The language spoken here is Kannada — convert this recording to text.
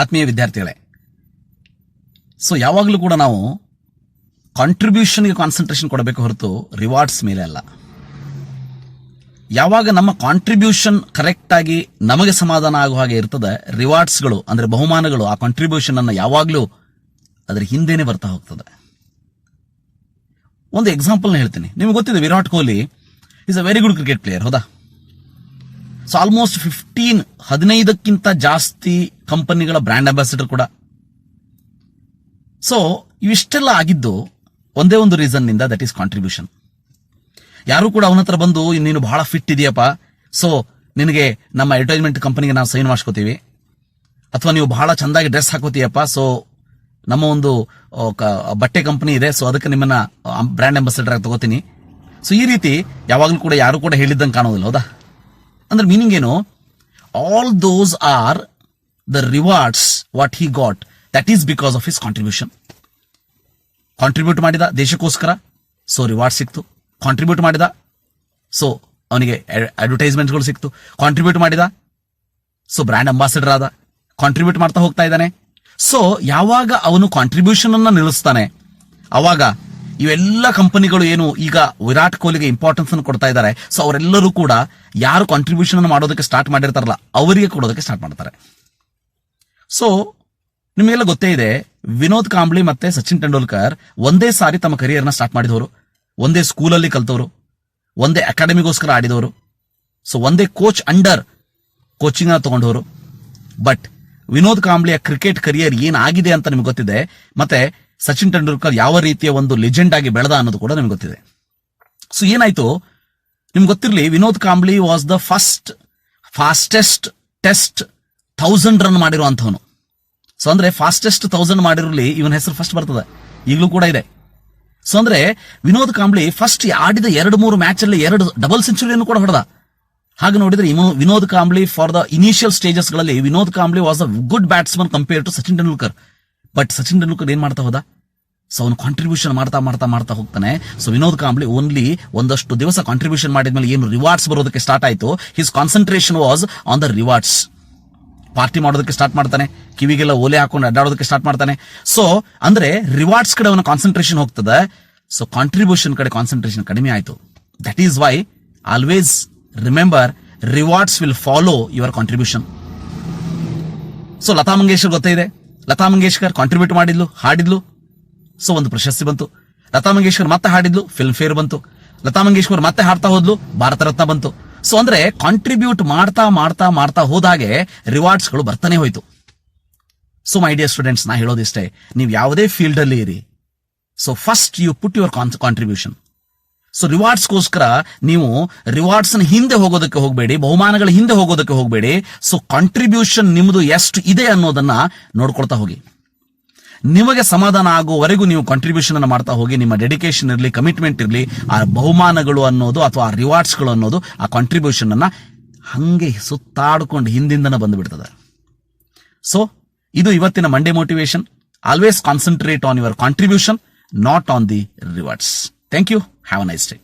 ಆತ್ಮೀಯ ವಿದ್ಯಾರ್ಥಿಗಳೇ, ಸೊ ಯಾವಾಗಲೂ ಕೂಡ ನಾವು ಕಾಂಟ್ರಿಬ್ಯೂಷನ್ಗೆ ಕಾನ್ಸಂಟ್ರೇಷನ್ ಕೊಡಬೇಕು ಹೊರತು ರಿವಾರ್ಡ್ಸ್ ಮೇಲೆ ಅಲ್ಲ. ಯಾವಾಗ ನಮ್ಮ ಕಾಂಟ್ರಿಬ್ಯೂಷನ್ ಕರೆಕ್ಟ್ ಆಗಿ ನಮಗೆ ಸಮಾಧಾನ ಆಗೋ ಹಾಗೆ ಇರ್ತದೆ, ರಿವಾರ್ಡ್ಸ್ಗಳು ಅಂದ್ರೆ ಬಹುಮಾನಗಳು ಆ ಕಾಂಟ್ರಿಬ್ಯೂಷನ್ ಅನ್ನು ಯಾವಾಗಲೂ ಅದರ ಹಿಂದೆನೆ ಬರ್ತಾ ಹೋಗ್ತದೆ. ಒಂದು ಎಕ್ಸಾಂಪಲ್ ಹೇಳ್ತೀನಿ. ನಿಮ್ಗೆ ಗೊತ್ತಿದೆ, Virat Kohli is a very good cricket player, ಹೌದಾ? ಸೊ ಆಲ್ಮೋಸ್ಟ್ 15ಕ್ಕಿಂತ ಜಾಸ್ತಿ ಕಂಪನಿಗಳ ಬ್ರ್ಯಾಂಡ್ ಅಂಬಾಸಿಡರ್ ಕೂಡ. ಸೊ ಇವಿಷ್ಟೆಲ್ಲ ಆಗಿದ್ದು ಒಂದೇ ಒಂದು ರೀಸನ್ ನಿಂದ, ದಟ್ ಈಸ್ ಕಾಂಟ್ರಿಬ್ಯೂಷನ್. ಯಾರು ಕೂಡ ಅವನ ಹತ್ರ ಬಂದು ನೀನು ಬಹಳ ಫಿಟ್ ಇದೆಯಪ್ಪ, ಸೊ ನಿನಗೆ ನಮ್ಮ ಅಡ್ವರ್ಟೈಸ್ಮೆಂಟ್ ಕಂಪನಿಗೆ ನಾವು ಸೈನ್ ಮಾಡಿಸ್ಕೋತೀವಿ, ಅಥವಾ ನೀವು ಬಹಳ ಚಂದಾಗಿ ಡ್ರೆಸ್ ಹಾಕೋತೀಯಪ್ಪ, ಸೊ ನಮ್ಮ ಒಂದು ಬಟ್ಟೆ ಕಂಪನಿ ಇದೆ, ಸೊ ಅದಕ್ಕೆ ನಿಮ್ಮನ್ನ ಬ್ರ್ಯಾಂಡ್ ಅಂಬಾಸಿಡರ್ ಆಗಿ ತಗೋತೀನಿ. ಸೊ ಈ ರೀತಿ ಯಾವಾಗಲೂ ಕೂಡ ಯಾರು ಕೂಡ ಹೇಳಿದ್ದಂಗೆ ಕಾಣೋದಿಲ್ಲ, ಹೌದಾ? ಅಂದ್ರೆ ಮೀನಿಂಗ್ ಏನು? All those are the rewards what he got, that is because of his contribution. Contribute ಮಾಡಿದ ದೇಶಕ್ಕೋಸ್ಕರ, ಸೊ ರಿವಾರ್ಡ್ ಸಿಕ್ತು. ಕಾಂಟ್ರಿಬ್ಯೂಟ್ ಮಾಡಿದ, ಸೊ ಅವನಿಗೆ ಅಡ್ವರ್ಟೈಸ್ಮೆಂಟ್ಗಳು ಸಿಕ್ತು. ಕಾಂಟ್ರಿಬ್ಯೂಟ್ ಮಾಡಿದ, ಸೊ ಬ್ರ್ಯಾಂಡ್ ಅಂಬಾಸಿಡರ್ ಆದ. ಕಾಂಟ್ರಿಬ್ಯೂಟ್ ಮಾಡ್ತಾ ಹೋಗ್ತಾ ಇದ್ದಾನೆ. ಸೊ ಯಾವಾಗ ಅವನು ಕಾಂಟ್ರಿಬ್ಯೂಷನ್ ಅನ್ನ ನಿಲ್ಲಿಸ್ತಾನೆ, ಅವಾಗ ಇವೆಲ್ಲ ಕಂಪನಿಗಳು ಏನು ಈಗ ವಿರಾಟ್ ಕೊಹ್ಲಿಗೆ ಇಂಪಾರ್ಟೆನ್ಸ್ ಅನ್ನು ಕೊಡ್ತಾ ಇದ್ದಾರೆ, ಸೊ ಅವರೆಲ್ಲರೂ ಕೂಡ ಯಾರು ಕಾಂಟ್ರಿಬ್ಯೂಷನ್ ಅನ್ನು ಮಾಡೋದಕ್ಕೆ ಸ್ಟಾರ್ಟ್ ಮಾಡಿರ್ತಾರಲ್ಲ ಅವರಿಗೆ ಕೊಡೋದಕ್ಕೆ ಸ್ಟಾರ್ಟ್ ಮಾಡ್ತಾರೆ. ಸೊ ನಿಮಗೆಲ್ಲ ಗೊತ್ತೇ ಇದೆ, ವಿನೋದ್ ಕಾಂಬ್ಳಿ ಮತ್ತೆ ಸಚಿನ್ ತೆಂಡೂಲ್ಕರ್ ಒಂದೇ ಸಾರಿ ತಮ್ಮ ಕರಿಯರ್ನ ಸ್ಟಾರ್ಟ್ ಮಾಡಿದವರು, ಒಂದೇ ಸ್ಕೂಲಲ್ಲಿ ಕಲ್ತವರು, ಒಂದೇ ಅಕಾಡೆಮಿಗೋಸ್ಕರ ಆಡಿದವರು, ಸೊ ಒಂದೇ ಕೋಚ್ ಅಂಡರ್ ಕೋಚಿಂಗ್ ತಗೊಂಡವರು. ಬಟ್ ವಿನೋದ್ ಕಾಂಬ್ಳಿಯ ಕ್ರಿಕೆಟ್ ಕರಿಯರ್ ಏನಾಗಿದೆ ಅಂತ ನಿಮ್ಗೆ ಗೊತ್ತಿದೆ, ಮತ್ತೆ ಸಚಿನ್ ತೆಂಡೂಲ್ಕರ್ ಯಾವ ರೀತಿಯ ಒಂದು ಲೆಜೆಂಡ್ ಆಗಿ ಬೆಳೆದ ಅನ್ನೋದು ಕೂಡ ನಿಮ್ಗೆ ಗೊತ್ತಿದೆ. ಸೊ ಏನಾಯ್ತು ನಿಮ್ಗೆ ಗೊತ್ತಿರಲಿ, Vinod Kambli was the fastest test 1000 run ಮಾಡಿರುವಂತವನು. ಸೊ ಅಂದ್ರೆ ಫಾಸ್ಟೆಸ್ಟ್ 1000 ಮಾಡಿರಲಿ ಇವನ ಹೆಸರು ಫಸ್ಟ್ ಬರ್ತದೆ, ಈಗಲೂ ಕೂಡ ಇದೆ. ಸೊ ಅಂದ್ರೆ ವಿನೋದ್ ಕಾಂಬ್ಳಿ ಫಸ್ಟ್ ಆಡಿದ 2-3 ಮ್ಯಾಚ್ ಅಲ್ಲಿ 2 ಡಬಲ್ ಸೆಂಚುರಿಯನ್ನು ಕೂಡ ಹೊಡೆದ. ಹಾಗೆ ನೋಡಿದ್ರೆ Vinod Kambli for the initial stages ಗಳಲ್ಲಿ Vinod Kambli was a good batsman compare to Sachin Tendulkar. But Sachin Tendulkar ಏನ್ ಮಾಡ್ತಾ ಹೋದ? ಸೊ ಅವನು ಕಾಂಟ್ರಿಬ್ಯೂಷನ್ ಮಾಡ್ತಾ ಹೋಗ್ತಾನೆ. ಸೊ ವಿನೋದ್ ಕಾಂಬ್ಳಿ ಓನ್ಲಿ ಒಂದಷ್ಟು ದಿವಸ ಕಾಂಟ್ರಿಬ್ಯೂಷನ್ ಮಾಡಿದ್ಮೇಲೆ ಏನು ರಿವಾರ್ಡ್ಸ್ ಬರೋದಕ್ಕೆ ಸ್ಟಾರ್ಟ್ ಆಯ್ತು, his concentration was on the rewards. Party ಮಾಡೋದಕ್ಕೆ ಸ್ಟಾರ್ಟ್ ಮಾಡ್ತಾನೆ, ಕಿವಿಗೆಲ್ಲ ಓಲೆ ಹಾಕೊಂಡು ಅಡ್ಡಾಡೋದಕ್ಕೆ ಸ್ಟಾರ್ಟ್ ಮಾಡ್ತಾನೆ. ಸೊ ಅಂದ್ರೆ ರಿವಾರ್ಡ್ಸ್ ಕಡೆ ಅವನ ಕಾನ್ಸಂಟ್ರೇಷನ್ ಹೋಗ್ತದೆ, ಸೊ ಕಾಂಟ್ರಿಬ್ಯೂಷನ್ ಕಡೆ ಕಾನ್ಸಂಟ್ರೇಷನ್ ಕಡಿಮೆ ಆಯ್ತು. That is why always remember, rewards will follow your contribution. So Lata Mangeshkar ಗೊತ್ತೇ ಇದೆ, ಲತಾ ಮಂಗೇಶ್ಕರ್ ಕಾಂಟ್ರಿಬ್ಯೂಟ್ ಮಾಡಿದ್ಲು, ಹಾಡಿದ್ಲು, ಸೊ ಒಂದು ಪ್ರಶಸ್ತಿ ಬಂತು. ಲತಾ ಮಂಗೇಶ್ಕರ್ ಮತ್ತೆ ಹಾಡಿದ್ಲು, ಫಿಲ್ಮ್ ಫೇರ್ ಬಂತು. ಲತಾ ಮಂಗೇಶ್ಕರ್ ಮತ್ತೆ ಹಾಡ್ತಾ ಹೋದ್ಲು, ಭಾರತ ರತ್ನ ಬಂತು. ಸೊ ಅಂದ್ರೆ ಕಾಂಟ್ರಿಬ್ಯೂಟ್ ಮಾಡ್ತಾ ಹೋದಾಗೆ ರಿವಾರ್ಡ್ಸ್ಗಳು ಬರ್ತಾನೆ ಹೋಯ್ತು. ಸೊ ಮೈ ಡಿಯರ್ ಸ್ಟೂಡೆಂಟ್ಸ್, ನಾ ಹೇಳೋದಿಷ್ಟೇ, ನೀವು ಯಾವುದೇ ಫೀಲ್ಡ್ ಅಲ್ಲಿ ಇರಿ, so first you put your contribution. So ರಿವಾರ್ಡ್ಸ್ಗೋಸ್ಕರ ನೀವು ರಿವಾರ್ಡ್ಸ್ ಹಿಂದೆ ಹೋಗೋದಕ್ಕೆ ಹೋಗಬೇಡಿ, ಬಹುಮಾನಗಳ ಹಿಂದೆ ಹೋಗೋದಕ್ಕೆ ಹೋಗಬೇಡಿ. ಸೊ ಕಾಂಟ್ರಿಬ್ಯೂಷನ್ ನಿಮ್ಮದು ಎಷ್ಟು ಇದೆ ಅನ್ನೋದನ್ನ ನೋಡ್ಕೊಳ್ತಾ ಹೋಗಿ. ನಿಮಗೆ ಸಮಾಧಾನ ಆಗುವವರೆಗೂ ನೀವು ಕಾಂಟ್ರಿಬ್ಯೂಷನ್ ಅನ್ನು ಮಾಡ್ತಾ ಹೋಗಿ. ನಿಮ್ಮ ಡೆಡಿಕೇಶನ್ ಇರಲಿ, ಕಮಿಟ್ಮೆಂಟ್ ಇರಲಿ, ಆ ಬಹುಮಾನಗಳು ಅನ್ನೋದು ಅಥವಾ ಆ ರಿವಾರ್ಡ್ಸ್ಗಳು ಅನ್ನೋದು ಆ ಕಾಂಟ್ರಿಬ್ಯೂಷನ್ ಅನ್ನ ಹಂಗೆ ಸುತ್ತಾಡ್ಕೊಂಡು ಹಿಂದಿಂದನೇ ಬಂದುಬಿಡ್ತದೆ. ಸೊ ಇದು ಇವತ್ತಿನ Monday motivation. Always concentrate on your contribution, not on the rewards. Thank you. Have a nice day.